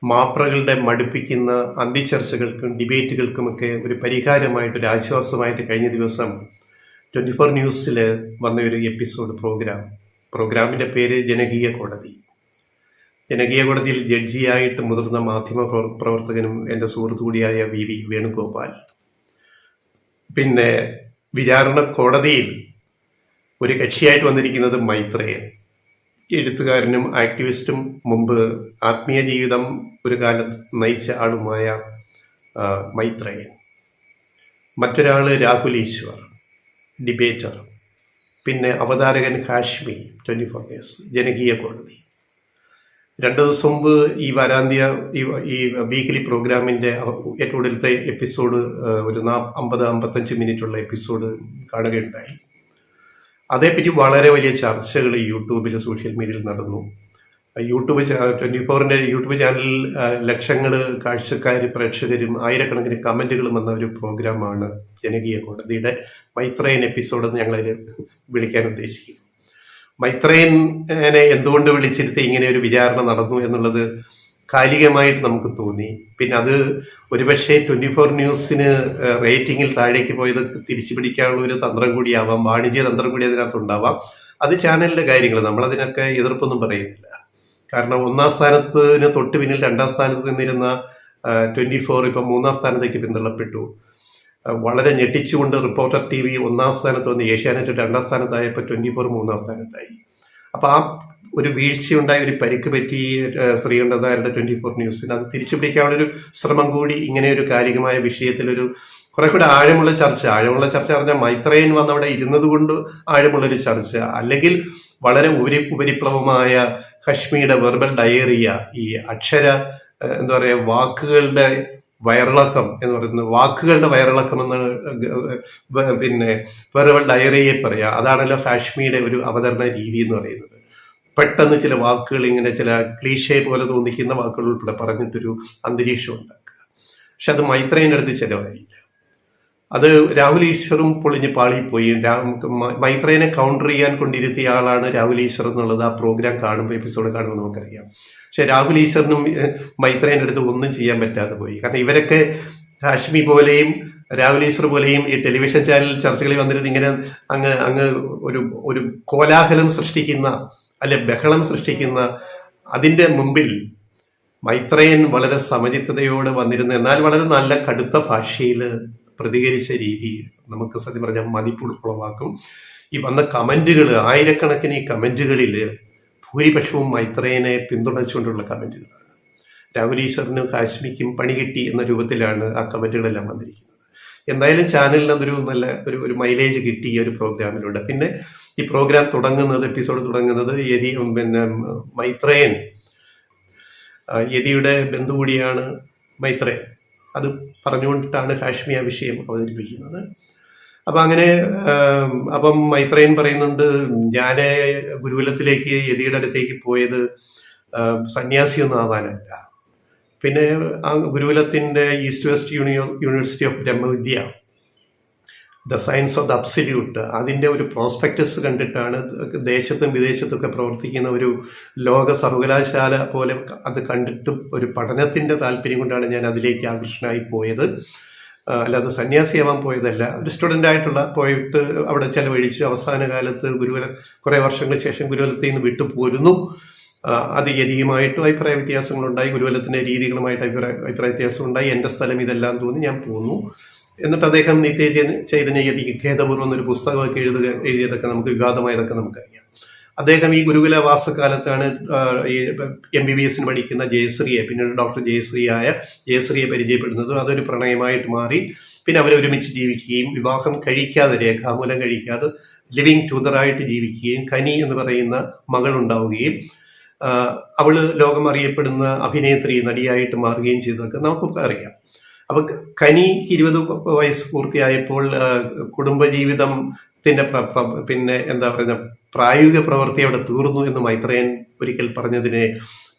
മാപ്രകളുടെ മടുപ്പിക്കുന്ന അന്തിച്ചർച്ചകൾക്കും ഡിബേറ്റുകൾക്കുമൊക്കെ ഒരു പരിഹാരമായിട്ടൊരു ആശ്വാസമായിട്ട് കഴിഞ്ഞ ദിവസം 24 ന്യൂസിൽ വന്ന ഒരു എപ്പിസോഡ് പ്രോഗ്രാമിൻ്റെ പേര് ജനകീയ കോടതി. ജനകീയ കോടതിയിൽ ജഡ്ജിയായിട്ട് മുതിർന്ന മാധ്യമ പ്രവർത്തകനും എൻ്റെ സുഹൃത്തു കൂടിയായ വി വേണുഗോപാൽ, പിന്നെ വിചാരണ കോടതിയിൽ ഒരു കക്ഷിയായിട്ട് വന്നിരിക്കുന്നത് മൈത്രേയൻ, എഴുത്തുകാരനും ആക്ടിവിസ്റ്റും മുമ്പ് ആത്മീയ ജീവിതം ഒരു കാലത്ത് നയിച്ച ആളുമായ മൈത്രേയൻ. മറ്റൊരാൾ രാഹുൽ ഈശ്വർ, ഡിബേറ്റർ. പിന്നെ അവതാരകൻ ഹാഷ്മി, 24 ന്യൂസ്. ജനകീയ കോടതി. 2 ദിവസം മുമ്പ് ഈ വാരാന്ത്യ ഈ വീക്കിലി പ്രോഗ്രാമിൻ്റെ ഏറ്റവും ഒടുവിലത്തെ എപ്പിസോഡ് ഒരു 50-55 മിനിറ്റുള്ള എപ്പിസോഡ് കാണുകയുണ്ടായി. അതേപ്പറ്റി വളരെ വലിയ ചർച്ചകൾ യൂട്യൂബിൽ, സോഷ്യൽ മീഡിയയിൽ നടന്നു. 24-ൻ്റെ യൂട്യൂബ് ചാനലിൽ ലക്ഷങ്ങൾ കാഴ്ചക്കാർ, പ്രേക്ഷകരും ആയിരക്കണക്കിന് കമൻറ്റുകളും വന്ന ഒരു പ്രോഗ്രാമാണ് ജനകീയ കോടതിയുടെ മൈത്രേയൻ എപ്പിസോഡെന്ന് ഞങ്ങളതിൽ വിളിക്കാൻ ഉദ്ദേശിക്കുന്നു. മൈത്രേയനെ എന്തുകൊണ്ട് വിളിച്ചിരുത്തി ഇങ്ങനെ ഒരു വിചാരണ നടന്നു എന്നുള്ളത് കാലികമായിട്ട് നമുക്ക് തോന്നി. പിന്നെ അത് ഒരുപക്ഷെ 24 ന്യൂസിന് റേറ്റിംഗിൽ താഴേക്ക് പോയത് തിരിച്ചു പിടിക്കാനുള്ള ഒരു തന്ത്രം കൂടിയാവാം, വാണിജ്യ തന്ത്രം കൂടി അതിനകത്തുണ്ടാവാം. അത് ചാനലിൻ്റെ കാര്യങ്ങൾ, നമ്മളതിനൊക്കെ എതിർപ്പൊന്നും പറയുന്നില്ല. കാരണം 1-ാം സ്ഥാനത്തിന് തൊട്ട് പിന്നിൽ 2-ാം സ്ഥാനത്ത് നിന്നിരുന്ന 24 ഇപ്പം 3-ാം സ്ഥാനത്തേക്ക് പിന്തള്ളപ്പെട്ടു. വളരെ ഞെട്ടിച്ചുകൊണ്ട് റിപ്പോർട്ടർ TV 1-ാം സ്ഥാനത്ത് വന്ന് ഏഷ്യാനെറ്റ് 2-ാം സ്ഥാനത്തായപ്പോൾ 24 3-ാം സ്ഥാനത്തായി. അപ്പോൾ ആ ഒരു വീഴ്ചയുണ്ടായി, ഒരു പരിക്ക് പറ്റി ശ്രീകണ്ഠൻ നായരുടെ 24 ന്യൂസിന്. അത് തിരിച്ചു പിടിക്കാനുള്ളൊരു ശ്രമം കൂടി ഇങ്ങനെ ഒരു കാലികമായ വിഷയത്തിലൊരു കുറെ കൂടെ ആഴമുള്ള ചർച്ച പറഞ്ഞാൽ മൈത്രേയൻ വന്ന് അവിടെ ഇരുന്നത് കൊണ്ട് ആഴമുള്ളൊരു ചർച്ച, അല്ലെങ്കിൽ വളരെ ഉപരിപ്ലവമായ ഹാഷ്മിയുടെ വെർബൽ ഡയറിയ, ഈ എന്താ പറയുക, വാക്കുകളുടെ വയറിളക്കം എന്ന് പറയുന്നത്, വാക്കുകളുടെ വയറിളക്കം എന്ന് പിന്നെ വെർബൽ ഡയറിയെ പറയാ. അതാണല്ലോ ഹാഷ്മിയുടെ ഒരു അവതരണ രീതി എന്ന് പറയുന്നത്. പെട്ടെന്ന് ചില വാക്കുകൾ ഇങ്ങനെ ചില ക്ലീഷേ പോലെ തോന്നിക്കുന്ന വാക്കുകൾ ഉൾപ്പെടെ പറഞ്ഞിട്ടൊരു അന്തരീക്ഷം ഉണ്ടാക്കുക. പക്ഷെ അത് മൈത്രേയൻ്റെ അടുത്ത് ചിലവായില്ല. അത് രാഹുൽ ഈശ്വറും പൊളിഞ്ഞ് പാളിപ്പോയി. മൈത്രേയനെ കൗണ്ടർ ചെയ്യാൻ കൊണ്ടിരുത്തിയ ആളാണ് രാഹുൽ ഈശ്വർ എന്നുള്ളത് ആ പ്രോഗ്രാം കാണുമ്പോൾ, എപ്പിസോഡ് കാണുമ്പോൾ നമുക്കറിയാം. പക്ഷെ രാഹുൽ ഈശ്വറിനും മൈത്രേയൻ്റെ അടുത്ത് ഒന്നും ചെയ്യാൻ പറ്റാതെ പോയി. കാരണം ഇവരൊക്കെ ഹാഷ്മി പോലെയും രാഹുൽ ഈശ്വർ പോലെയും ഈ ടെലിവിഷൻ ചാനൽ ചർച്ചകളിൽ വന്നിരുന്ന് ഇങ്ങനെ അങ്ങ് ഒരു കോലാഹലം സൃഷ്ടിക്കുന്ന, അല്ലെ ബഹളം സൃഷ്ടിക്കുന്ന, അതിൻ്റെ മുമ്പിൽ മൈത്രേയൻ വളരെ സമചിത്തതയോടെ വന്നിരുന്ന, എന്നാൽ വളരെ നല്ല കടുത്ത ഭാഷയിൽ പ്രതികരിച്ച രീതി നമുക്ക് സത്യം പറഞ്ഞാൽ മതിപ്പുളവാക്കും. ഈ വന്ന കമന്റുകൾ, ആയിരക്കണക്കിന് ഈ കമന്റുകളിൽ ഭൂരിപക്ഷവും മൈത്രേയനെ പിന്തുണച്ചുകൊണ്ടുള്ള കമന്റുകളാണ്. രാഹുൽ ഈശ്വറിനും ഹാഷ്മിക്കും പണി കിട്ടി എന്ന രൂപത്തിലാണ് ആ കമന്റുകളെല്ലാം വന്നിരിക്കുന്നത്. എന്തായാലും ചാനലിന് അതൊരു നല്ല ഒരു മൈലേജ് കിട്ടി ഈ ഒരു പ്രോഗ്രാമിലൂടെ. പിന്നെ ഈ പ്രോഗ്രാം എപ്പിസോഡ് തുടങ്ങുന്നത് പിന്നെ മൈത്രേയൻ, യതിയുടെ ബന്ധു കൂടിയാണ് മൈത്രേയൻ. അത് പറഞ്ഞുകൊണ്ടിട്ടാണ് ഹാഷ്മി ആ വിഷയം അവതരിപ്പിക്കുന്നത്. അപ്പം മൈത്രേയൻ പറയുന്നുണ്ട്, ഞാൻ ഗുരുകുലത്തിലേക്ക്, യതിയുടെ അടുത്തേക്ക് പോയത് സന്യാസിയൊന്നും ആവാനല്ല. പിന്നെ ആ ഗുരുകുലത്തിൻ്റെ East West University of Brahmavidya, the science of the absolute, അതിൻ്റെ ഒരു പ്രോസ്പെക്ടസ് കണ്ടിട്ടാണ്, ദേശത്തും വിദേശത്തൊക്കെ പ്രവർത്തിക്കുന്ന ഒരു ലോക സർവകലാശാല പോലെ അത് കണ്ടിട്ടും ഒരു പഠനത്തിൻ്റെ താല്പര്യം കൊണ്ടാണ് ഞാൻ അതിലേക്ക് ആകർഷണമായി പോയത്. അല്ലാതെ സന്യാസിയാവാൻ പോയതല്ല. ഒരു സ്റ്റുഡൻ്റായിട്ടുള്ള പോയിട്ട് അവിടെ ചെലവഴിച്ചു. അവസാന കാലത്ത് കുറേ വർഷങ്ങൾക്ക് ശേഷം ഗുരുകുലത്തിൽ നിന്ന് വിട്ടു പോരുന്നു. അത് യതിയുമായിട്ടും അഭിപ്രായ വ്യത്യാസങ്ങളുണ്ടായി, ഗുരുകുലത്തിൻ്റെ രീതികളുമായിട്ട് അഭിപ്രായ വ്യത്യാസമുണ്ടായി. എൻ്റെ സ്ഥലം ഇതെല്ലാം തോന്നി ഞാൻ പോന്നു. എന്നിട്ട് അദ്ദേഹം നിത്യ ചൈതന്യ യതിക്ക് ഖേദപൂർവ്വം എന്നൊരു പുസ്തകമൊക്കെ എഴുതിയതൊക്കെ നമുക്ക് വിവാദമായതൊക്കെ നമുക്കറിയാം. അദ്ദേഹം ഈ ഗുരുകുല വാസകാലത്താണ് ഈ MBBS പഠിക്കുന്ന ജയശ്രീയെ, പിന്നീട് ഡോക്ടർ ജയശ്രീയെ പരിചയപ്പെടുന്നത്. അതൊരു പ്രണയമായിട്ട് മാറി. പിന്നെ അവർ ഒരുമിച്ച് ജീവിക്കുകയും വിവാഹം കഴിക്കാതെ, രേഖാമൂലം കഴിക്കാതെ ലിവിങ് ടുഗദറായിട്ട് ജീവിക്കുകയും കനി എന്ന് പറയുന്ന മകൾ ഉണ്ടാവുകയും അവള് ലോകം അറിയപ്പെടുന്ന അഭിനേത്രി, നടിയായിട്ട് മാറുകയും ചെയ്തതൊക്കെ നമുക്കൊക്കെ അറിയാം. അപ്പൊ കനിക്ക് 20 വയസ്സ് പൂർത്തിയായപ്പോൾ കുടുംബജീവിതത്തിന്റെ പിന്നെ എന്താ പറയുക, പ്രായോഗിക പ്രവൃത്തി അവിടെ തീർന്നു എന്ന് മൈത്രേയൻ ഒരിക്കൽ പറഞ്ഞതിനെ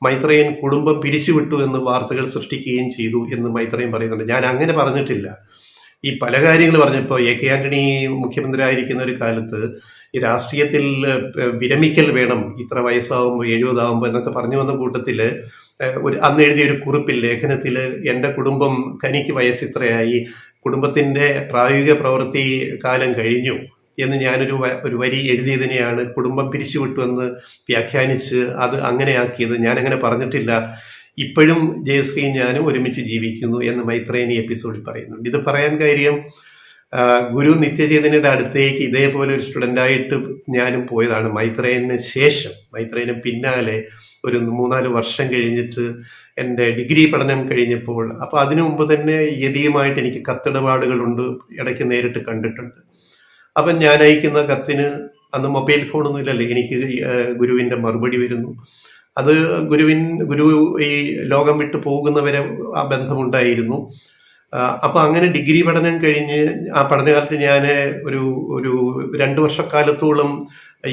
മൈത്രേയൻ കുടുംബം പിരിച്ചുവിട്ടു എന്ന് വാർത്തകൾ സൃഷ്ടിക്കുകയും ചെയ്തു എന്ന് മൈത്രേയൻ പറയുന്നുണ്ട്. ഞാൻ അങ്ങനെ പറഞ്ഞിട്ടില്ല. ഈ പല കാര്യങ്ങൾ പറഞ്ഞപ്പോൾ കെ ആന്റണി മുഖ്യമന്ത്രി ആയിരിക്കുന്ന ഒരു കാലത്ത് ഈ രാഷ്ട്രീയത്തിൽ വിരമിക്കൽ വേണം ഇത്ര വയസ്സാകുമ്പോൾ 70 എന്നൊക്കെ പറഞ്ഞു വന്ന കൂട്ടത്തിൽ അന്ന് എഴുതിയ ഒരു കുറിപ്പിൽ ലേഖനത്തിൽ എൻ്റെ കുടുംബം കനിക്ക് വയസ്സ് ഇത്രയായി, കുടുംബത്തിൻ്റെ പ്രായോഗിക പ്രവൃത്തി കാലം കഴിഞ്ഞു എന്ന് ഞാനൊരു വരി എഴുതിയതിനെയാണ് കുടുംബം പിരിച്ചുവിട്ടുവെന്ന് വ്യാഖ്യാനിച്ച് അത് അങ്ങനെയാക്കിയത്. ഞാനങ്ങനെ പറഞ്ഞിട്ടില്ല. ഇപ്പോഴും ജയശ്രീ ഞാനും ഒരുമിച്ച് ജീവിക്കുന്നു എന്ന് മൈത്രേയൻ എപ്പിസോഡിൽ പറയുന്നുണ്ട്. ഇത് പറയാൻ കാര്യം ഗുരു നിത്യചേതനയുടെ അടുത്തേക്ക് ഇതേപോലെ ഒരു സ്റ്റുഡൻ്റായിട്ട് ഞാനും പോയതാണ്. മൈത്രേയന് ശേഷം, മൈത്രേയന് പിന്നാലെ ഒരു 3-4 വർഷം കഴിഞ്ഞിട്ട് എൻ്റെ ഡിഗ്രി പഠനം കഴിഞ്ഞപ്പോൾ, അപ്പോൾ അതിനു മുമ്പ് തന്നെ യതിയുമായിട്ട് എനിക്ക് കത്തിടപാടുകളുണ്ട്, ഇടയ്ക്ക് നേരിട്ട് കണ്ടിട്ടുണ്ട്. അപ്പം ഞാൻ അയക്കുന്ന കത്തിന് അന്ന് മൊബൈൽ ഫോണൊന്നും ഇല്ലല്ലേ, എനിക്ക് ഗുരുവിൻ്റെ മറുപടി വരുന്നു. അത് ഗുരു ഈ ലോകം വിട്ടു പോകുന്നവരെ ആ ബന്ധമുണ്ടായിരുന്നു. അപ്പൊ അങ്ങനെ ഡിഗ്രി പഠനം കഴിഞ്ഞ് ആ പഠനകാലത്ത് ഞാൻ ഒരു 2 വർഷക്കാലത്തോളം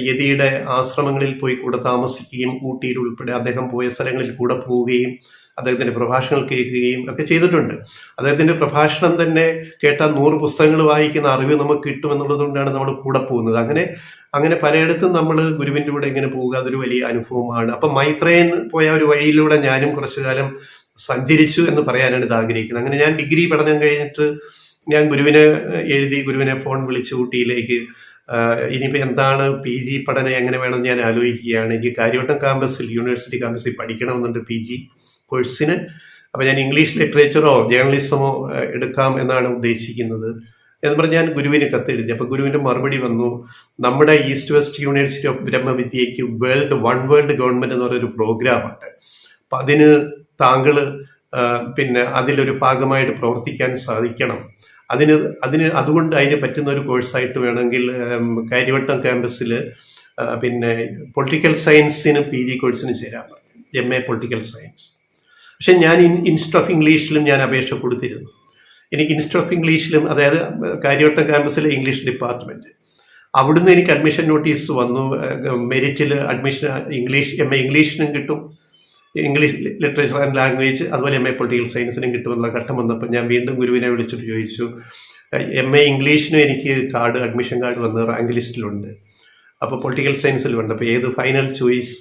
യതിയുടെ ആശ്രമങ്ങളിൽ പോയി കൂടെ താമസിക്കുകയും ഊട്ടിയിൽ ഉൾപ്പെടെ അദ്ദേഹം പോയ സ്ഥലങ്ങളിൽ കൂടെ പോവുകയും അദ്ദേഹത്തിന്റെ പ്രഭാഷണങ്ങൾ കേൾക്കുകയും ഒക്കെ ചെയ്തിട്ടുണ്ട്. അദ്ദേഹത്തിന്റെ പ്രഭാഷണം തന്നെ കേട്ടാൽ 100 പുസ്തകങ്ങൾ വായിക്കുന്ന അറിവ് നമുക്ക് കിട്ടുമെന്നുള്ളത് കൊണ്ടാണ് നമ്മൾ കൂടെ പോകുന്നത്. അങ്ങനെ പലയിടത്തും നമ്മൾ ഗുരുവിൻ്റെ കൂടെ ഇങ്ങനെ പോവുക, അതൊരു വലിയ അനുഭവമാണ്. അപ്പം മൈത്രേയൻ പോയ ഒരു വഴിയിലൂടെ ഞാനും കുറച്ചു കാലം സഞ്ചരിച്ചു എന്ന് പറയാനാണ് ഇത് ആഗ്രഹിക്കുന്നത്. അങ്ങനെ ഞാൻ ഡിഗ്രി പഠനം കഴിഞ്ഞിട്ട് ഞാൻ ഗുരുവിനെ എഴുതി, ഗുരുവിനെ ഫോൺ വിളിച്ച് ഊട്ടിയിലേക്ക് ഇനിയിപ്പോൾ എന്താണ് PG പഠനം എങ്ങനെ വേണമെന്ന് ഞാൻ ആലോചിക്കുകയാണ്. എനിക്ക് കാര്യവട്ടം ക്യാമ്പസിൽ, യൂണിവേഴ്സിറ്റി ക്യാമ്പസിൽ പഠിക്കണമെന്നുണ്ട് PG കോഴ്സിന്. അപ്പം ഞാൻ ഇംഗ്ലീഷ് ലിറ്ററേച്ചറോ ജേർണലിസമോ എടുക്കാം എന്നാണ് ഉദ്ദേശിക്കുന്നത് എന്ന് പറഞ്ഞ് ഞാൻ ഗുരുവിന് കത്തെഴുതി. അപ്പോൾ ഗുരുവിൻ്റെ മറുപടി വന്നു, നമ്മുടെ ഈസ്റ്റ് വെസ്റ്റ് യൂണിവേഴ്സിറ്റി ഓഫ് ബ്രഹ്മവിദ്യയ്ക്ക് വൺ വേൾഡ് ഗവൺമെൻറ് എന്ന് പറയുന്നൊരു പ്രോഗ്രാമുണ്ട്. അപ്പം അതിന് താങ്കൾ പിന്നെ അതിലൊരു ഭാഗമായിട്ട് പ്രവർത്തിക്കാൻ സാധിക്കണം. അതുകൊണ്ട് അതിന് പറ്റുന്ന ഒരു കോഴ്സായിട്ട് വേണമെങ്കിൽ കാര്യവട്ടം ക്യാമ്പസിൽ പിന്നെ പൊളിറ്റിക്കൽ സയൻസിന് PG കോഴ്സിന് ചേരാൻ പറഞ്ഞു, MA പൊളിറ്റിക്കൽ സയൻസ്. പക്ഷെ ഞാൻ ഇൻസ്റ്റിറ്റ്യൂട്ട് ഓഫ് ഇംഗ്ലീഷിലും ഞാൻ അപേക്ഷ കൊടുത്തിരുന്നു. എനിക്ക് ഇൻസ്റ്റിറ്റ്യൂട്ട് ഓഫ് ഇംഗ്ലീഷിലും, അതായത് കാര്യവട്ടം ക്യാമ്പസിലെ ഇംഗ്ലീഷ് ഡിപ്പാർട്ട്മെന്റ്, അവിടുന്ന് എനിക്ക് അഡ്മിഷൻ നോട്ടീസ് വന്നു. മെറിറ്റിൽ അഡ്മിഷൻ MA ഇംഗ്ലീഷിനും കിട്ടും, ഇംഗ്ലീഷ് ലിറ്ററേച്ചർ ആൻഡ് ലാംഗ്വേജ്, അതുപോലെ MA പൊളിറ്റിക്കൽ സയൻസിനും കിട്ടുമെന്നുള്ള ഘട്ടം വന്നപ്പോൾ ഞാൻ വീണ്ടും ഗുരുവിനെ വിളിച്ചിട്ട് ചോദിച്ചു, MA ഇംഗ്ലീഷിനും എനിക്ക് അഡ്മിഷൻ കാർഡ് വന്ന് റാങ്ക് ലിസ്റ്റിലുണ്ട്, അപ്പോൾ പൊളിറ്റിക്കൽ സയൻസിൽ ഉണ്ട്, അപ്പോൾ ഏത് ഫൈനൽ ചോയ്സ്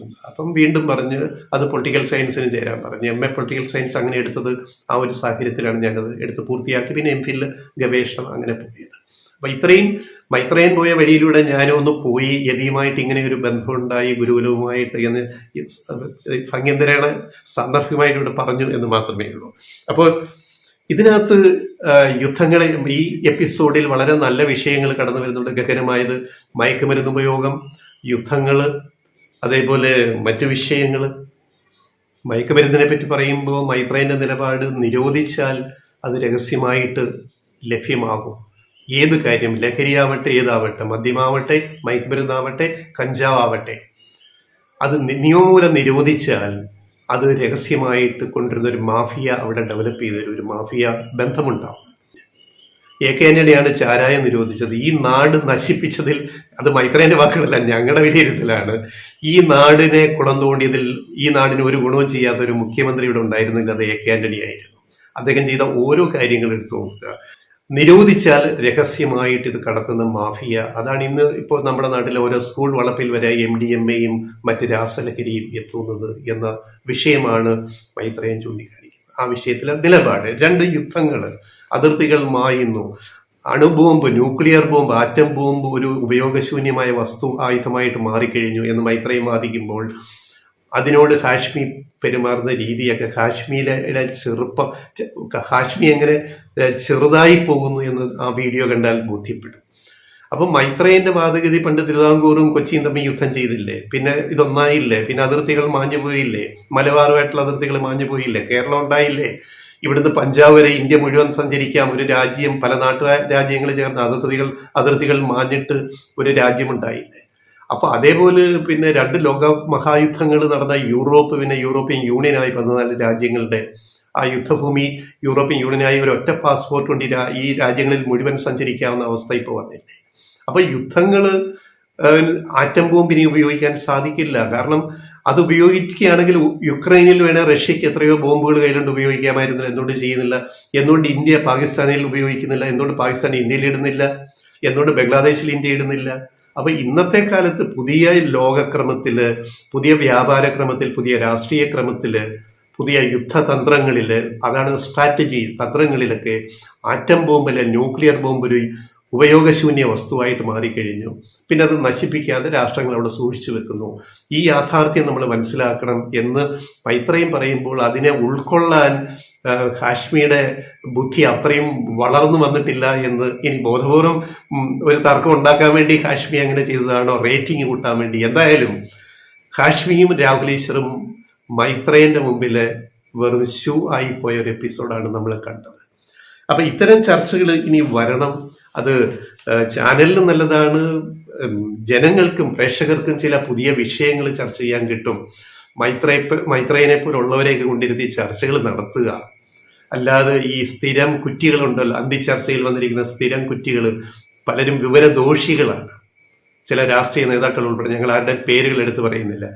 ഉണ്ട്. അപ്പം വീണ്ടും പറഞ്ഞ് അത് പൊളിറ്റിക്കൽ സയൻസിന് ചേരാൻ പറഞ്ഞു. MA പൊളിറ്റിക്കൽ സയൻസ് അങ്ങനെ എടുത്തത് ആ ഒരു സാഹചര്യത്തിലാണ് ഞാനത് എടുത്ത് പൂർത്തിയാക്കി. പിന്നെ MPhil ഗവേഷണം അങ്ങനെ പോയത്. അപ്പം ഇത്രയും മൈത്രേയൻ പോയ വഴിയിലൂടെ ഞാനൊന്ന് പോയി, യതിയുമായിട്ട് ഇങ്ങനെ ഒരു ബന്ധമുണ്ടായി, ഗുരുകുലവുമായിട്ട് എന്ന് ഭംഗ്യന്തരേണ സാന്ദർഭികമായിട്ട് ഇവിടെ പറഞ്ഞു എന്ന് മാത്രമേ ഉള്ളൂ. അപ്പോൾ ഇതിനകത്ത് യുദ്ധങ്ങളെ ഈ എപ്പിസോഡിൽ വളരെ നല്ല വിഷയങ്ങൾ കടന്നു വരുന്നുണ്ട്. ഗഹനമായത് മയക്കുമരുന്ന് ഉപയോഗം, യുദ്ധങ്ങൾ, അതേപോലെ മറ്റു വിഷയങ്ങൾ. മയക്കുമരുന്നിനെ പറ്റി പറയുമ്പോൾ മൈത്രേയന്റെ നിലപാട് നിരോധിച്ചാൽ അത് രഹസ്യമായിട്ട് ലഭ്യമാകും. ഏത് കാര്യം, ലഹരിയാവട്ടെ, ഏതാവട്ടെ, മദ്യമാവട്ടെ, മയക്കുമരുന്നാവട്ടെ, കഞ്ചാവട്ടെ, അത് നിയമമൂലം നിരോധിച്ചാൽ അത് രഹസ്യമായിട്ട് കൊണ്ടുവരുന്ന ഒരു മാഫിയ അവിടെ ഡെവലപ്പ് ചെയ്തൊരു ഒരു മാഫിയ ബന്ധമുണ്ടാവും. കെ ആന്റണിയാണ് ചാരായം നിരോധിച്ചത്. ഈ നാട് നശിപ്പിച്ചതിൽ, അത് മൈത്രേയന്റെ വാക്കുകളല്ല, ഞങ്ങളുടെ വിലയിരുത്തലാണ്, ഈ നാടിനെ കുളം തോണ്ടിയതിൽ ഈ നാടിന് ഒരു ഗുണവും ചെയ്യാത്ത ഒരു മുഖ്യമന്ത്രി ഇവിടെ ഉണ്ടായിരുന്നില്ല, അത് കെ ആന്റണി ആയിരുന്നു. അദ്ദേഹം ചെയ്ത ഓരോ കാര്യങ്ങൾ എടുത്തു നോക്കുക. നിരോധിച്ചാൽ രഹസ്യമായിട്ട് ഇത് കടത്തുന്ന മാഫിയ, അതാണ് ഇന്ന് ഇപ്പോൾ നമ്മുടെ നാട്ടിലെ ഓരോ സ്കൂൾ വളപ്പിൽ വരെ MDMA-യും മറ്റ് രാസലഹരിയും എത്തുന്നത് എന്ന വിഷയമാണ് മൈത്രേയൻ ചൂണ്ടിക്കാണിക്കുന്നത്. ആ വിഷയത്തിലെ നിലപാട്. 2 യുദ്ധങ്ങൾ, അതിർത്തികൾ മായുന്നു, അണുബോംബ്, ന്യൂക്ലിയർ ബോംബ്, ആറ്റം ബോംബ് ഒരു ഉപയോഗശൂന്യമായ ആയുധമായിട്ട് മാറിക്കഴിഞ്ഞു എന്ന് മൈത്രേയൻ വാദിക്കുമ്പോൾ അതിനോട് ഹാഷ്മി പെരുമാറുന്ന രീതിയൊക്കെ, ഹാഷ്മിയിലെ ഹാഷ്മി എങ്ങനെ ചെറുതായി പോകുന്നു എന്ന് ആ വീഡിയോ കണ്ടാൽ ബോധ്യപ്പെടും. അപ്പം മൈത്രേയന്റെ വാദഗതി, പണ്ട് തിരുവിതാംകൂറും കൊച്ചിയും തമ്മിൽ യുദ്ധം ചെയ്തില്ലേ, പിന്നെ ഇതൊന്നായില്ലേ, പിന്നെ അതിർത്തികൾ മാഞ്ഞു പോയില്ലേ, മലബാറുമായിട്ടുള്ള അതിർത്തികൾ മാഞ്ഞു പോയില്ലേ, കേരളം ഉണ്ടായില്ലേ, ഇവിടുന്ന് പഞ്ചാബ് വരെ ഇന്ത്യ മുഴുവൻ സഞ്ചരിക്കാം, ഒരു രാജ്യം, പല രാജ്യങ്ങൾ ചേർന്ന് അതിർത്തികൾ മാഞ്ഞിട്ട് ഒരു രാജ്യമുണ്ടായില്ലേ. അപ്പൊ അതേപോലെ പിന്നെ 2 ലോക മഹായുദ്ധങ്ങൾ നടന്ന യൂറോപ്പ്, പിന്നെ യൂറോപ്യൻ യൂണിയനായി 14 രാജ്യങ്ങളുടെ ആ യുദ്ധഭൂമി യൂറോപ്യൻ യൂണിയനായി ഒരു ഒറ്റ പാസ്പോർട്ട് കൊണ്ട് ഈ രാജ്യങ്ങളിൽ മുഴുവൻ സഞ്ചരിക്കാവുന്ന അവസ്ഥ ഇപ്പോൾ വന്നില്ലേ. അപ്പൊ യുദ്ധങ്ങൾ ആറ്റം ബോംബ് ഇനി ഉപയോഗിക്കാൻ സാധിക്കില്ല. കാരണം അത് ഉപയോഗിക്കുകയാണെങ്കിൽ യുക്രൈനിൽ വേണേൽ റഷ്യക്ക് എത്രയോ ബോംബുകൾ കയ്യിലുണ്ട്, ഉപയോഗിക്കാമായിരുന്നില്ല. എന്തുകൊണ്ട് ചെയ്യുന്നില്ല? എന്തുകൊണ്ട് ഇന്ത്യ പാകിസ്ഥാനിൽ ഉപയോഗിക്കുന്നില്ല? എന്തുകൊണ്ട് പാകിസ്ഥാൻ ഇന്ത്യയിൽ ഇടുന്നില്ല? എന്തുകൊണ്ട് ബംഗ്ലാദേശിൽ ഇന്ത്യ ഇടുന്നില്ല? അപ്പൊ ഇന്നത്തെ കാലത്ത് പുതിയ ലോകക്രമത്തില്, പുതിയ വ്യാപാര ക്രമത്തിൽ, പുതിയ രാഷ്ട്രീയ ക്രമത്തില്, പുതിയ യുദ്ധതന്ത്രങ്ങളില്, അതാണ് സ്ട്രാറ്റജി, തന്ത്രങ്ങളിലൊക്കെ ആറ്റം ബോംബില്, ന്യൂക്ലിയർ ബോംബ് ഒരു ഉപയോഗശൂന്യ വസ്തുവായിട്ട് മാറിക്കഴിഞ്ഞു. പിന്നെ അത് നശിപ്പിക്കാതെ രാഷ്ട്രങ്ങൾ അവിടെ സൂക്ഷിച്ചു വെക്കുന്നു. ഈ യാഥാർത്ഥ്യം നമ്മൾ മനസ്സിലാക്കണം എന്ന് മൈത്രേയൻ പറയുമ്പോൾ അതിനെ ഉൾക്കൊള്ളാൻ ഹാഷ്മിയുടെ ബുദ്ധി അത്രയും വളർന്നു വന്നിട്ടില്ല എന്ന് ഇനി ബോധപൂർവം ഒരു തർക്കം ഉണ്ടാക്കാൻ വേണ്ടി ഹാഷ്മി അങ്ങനെ ചെയ്തതാണോ, റേറ്റിംഗ് കൂട്ടാൻ വേണ്ടി? എന്തായാലും ഹാഷ്മിയും രാഹുൽ ഈശ്വറും മൈത്രേയന്റെ മുമ്പിൽ വെറും ഷൂ ആയി പോയ ഒരു എപ്പിസോഡാണ് നമ്മൾ കണ്ടത്. അപ്പൊ ഇത്തരം ചർച്ചകൾ ഇനി വരണം. അത് ചാനലിന് നല്ലതാണ്, ജനങ്ങൾക്കും പ്രേക്ഷകർക്കും ചില പുതിയ വിഷയങ്ങൾ ചർച്ച ചെയ്യാൻ കിട്ടും. മൈത്രേയനെ പോലുള്ളവരെയൊക്കെ കൊണ്ടിരുത്തി ചർച്ചകൾ നടത്തുക. അല്ലാതെ ഈ സ്ഥിരം കുറ്റികളുണ്ടല്ലോ, അന്തിച്ചർച്ചയിൽ വന്നിരിക്കുന്ന സ്ഥിരം കുറ്റികൾ പലരും വിവരദോഷികളാണ്. ചില രാഷ്ട്രീയ നേതാക്കൾ ഉൾപ്പെടെ, ഞങ്ങൾ ആരുടെ പേരുകൾ എടുത്ത് പറയുന്നില്ല.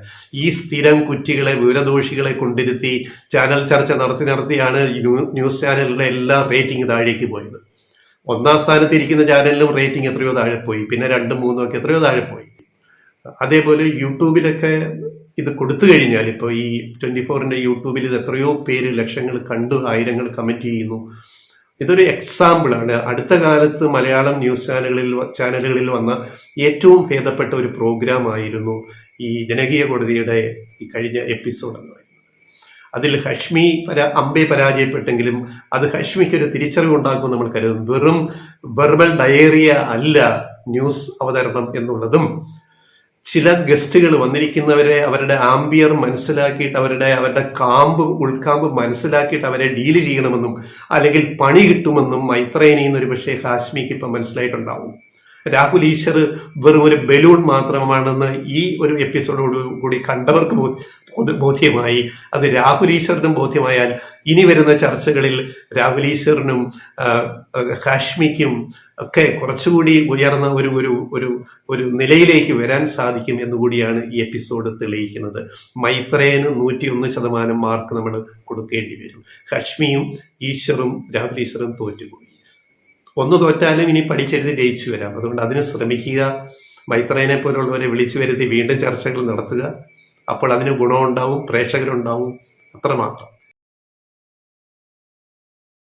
ഈ സ്ഥിരം കുറ്റികളെ, വിവരദോഷികളെ കൊണ്ടിരുത്തി ചാനൽ ചർച്ച നടത്തിയാണ് ന്യൂസ് ചാനലുകളുടെ എല്ലാ റേറ്റിംഗ് താഴേക്ക് പോയത്. ഒന്നാം സ്ഥാനത്ത് ഇരിക്കുന്ന ചാനലിലും റേറ്റിംഗ് എത്രയോ താഴെ പോയി, പിന്നെ 2, 3 ഒക്കെ എത്രയോ താഴെ പോയി. അതേപോലെ യൂട്യൂബിലൊക്കെ ഇത് കൊടുത്തു കഴിഞ്ഞാൽ, ഇപ്പോൾ ഈ 24ന്റെ യൂട്യൂബിൽ ഇത് എത്രയോ പേര് ലക്ഷങ്ങൾ കണ്ടു, ആയിരങ്ങൾ കമന്റ് ചെയ്യുന്നു. ഇതൊരു എക്സാമ്പിളാണ്. അടുത്ത കാലത്ത് മലയാളം ന്യൂസ് ചാനലുകളിൽ വന്ന ഏറ്റവും ഭേദപ്പെട്ട ഒരു പ്രോഗ്രാം ആയിരുന്നു ഈ ജനകീയ കോടതിയുടെ ഈ കഴിഞ്ഞ എപ്പിസോഡ് എന്ന് പറയുന്നത്. അതിൽ അമ്പെ പരാജയപ്പെട്ടെങ്കിലും അത് ഹാഷ്മിക്കൊരു തിരിച്ചറിവ് ഉണ്ടാക്കുമെന്ന് നമ്മൾ കരുതും. വെറും വെർബൽ ഡയേറിയ അല്ല ന്യൂസ് അവതരണം എന്നുള്ളതും, ചില ഗസ്റ്റുകൾ വന്നിരിക്കുന്നവരെ അവരുടെ ആംബിയർ മനസ്സിലാക്കിയിട്ട് അവരുടെ ഉൾക്കാമ്പ് മനസ്സിലാക്കിയിട്ട് അവരെ ഡീല് ചെയ്യണമെന്നും അല്ലെങ്കിൽ പണി കിട്ടുമെന്നും മൈത്രേയനിൽ നിന്ന് ഒരു പക്ഷേ ഹാഷ്മിക്ക് ഇപ്പം മനസ്സിലായിട്ടുണ്ടാവും. രാഹുൽ ഈശ്വർ വെറും ഒരു ബലൂൺ മാത്രമാണെന്ന് ഈ ഒരു എപ്പിസോഡോട് കൂടി കണ്ടവർക്ക് ബോധ്യമായി. അത് രാഹുൽ ഈശ്വറിനും ബോധ്യമായാൽ ഇനി വരുന്ന ചർച്ചകളിൽ രാഹുൽ ഈശ്വറിനും ഹാഷ്മിക്കും ഒക്കെ കുറച്ചുകൂടി ഉയർന്ന ഒരു നിലയിലേക്ക് വരാൻ സാധിക്കും എന്നുകൂടിയാണ് ഈ എപ്പിസോഡ് തെളിയിക്കുന്നത്. മൈത്രേയന് 101% മാർക്ക് നമ്മൾ കൊടുക്കേണ്ടി വരും. ഹാഷ്മിയും ഈശ്വറും രാഹുൽ ഈശ്വറും തോറ്റുപോയി. ഒന്ന് തോറ്റാലും ഇനി പഠിച്ചെഴുതി ജയിച്ചു വരാം. അതുകൊണ്ട് അതിന് ശ്രമിക്കുക. മൈത്രേയനെ പോലുള്ളവരെ വിളിച്ചു വരുത്തി വീണ്ടും ചർച്ചകൾ നടത്തുക. അപ്പോൾ അതിന് ഗുണമുണ്ടാവും, പ്രേക്ഷകരുണ്ടാവും, അത്രമാത്രം.